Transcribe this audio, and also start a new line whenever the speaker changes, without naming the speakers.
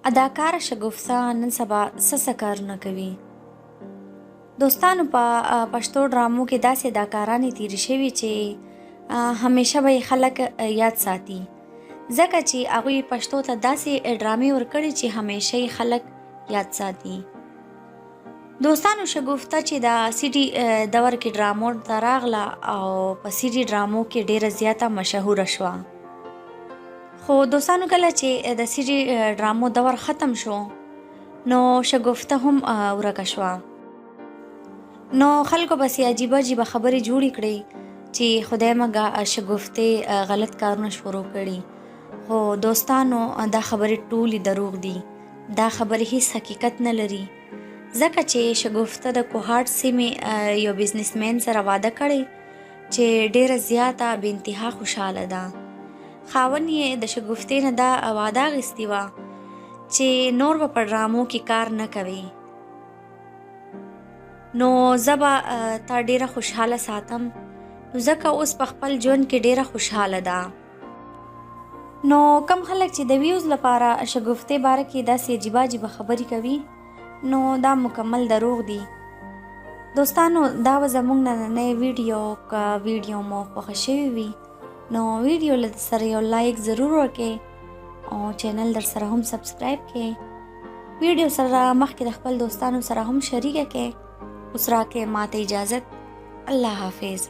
اداکاره شګوفته نن سبا څه کارونه کوي؟ دوستانو په پښتو ډرامو کې داسې اداکارانې تېرې شوي چې همیشه به یې خلک یاد ساتي، ځکه چې هغوی پښتو ته داسې ډرامې ورکړي چې همیشه یې خلک یاد ساتي. دوستانو شګوفته چې د سی ډي دور کې ډرامو ته راغله او په سی ډي ډرامو کې ډیره زیاته مشهوره شوه. خو دوستانو کله چې د سی ډي ډرامو دور ختم شو نو شګوفته هم ورکه شوه. نو خلکو بسې عجیبه عجیبه خبرې جوړې کړې چې خدای مګه شګوفتې غلط کارونه شروع کړي. خو دوستانو دا خبرې ټولې دروغ دي، دا خبرې هیڅ حقیقت نه لري، ځکه چې شګوفته د کوهاټ سیمې یو بزنسمین سره واده کړی چې ډیره زیاته بې انتها خوشحاله ده. خاوند یې د شګوفتې نه دا واده اخیستې وه چې نور به په ډرامو کې کار نه کوي، نو زه به تا ډیره خوشحاله ساتم، نو ځکه اوس په خپل ژوند کې ډیره خوشحاله ده. نو کم خلک چې د ویوز لپاره شګوفتې باره کې داسې عجیبه عجیبه خبرې کوي نو دا مکمل دروغ دي. دوستانو دا به زموږ نننی ویډیو، که ویډیو مو خوښه شوې وي نو ویډیو له سره یو لایک ضرور وکړئ او چینل در سره هم سبسکرایب کړئ. ویډیو سره مخکې د خپل دوستانو سره هم شریکه کړئ. اوس راکړئ ماته اجازت. الله حافظ.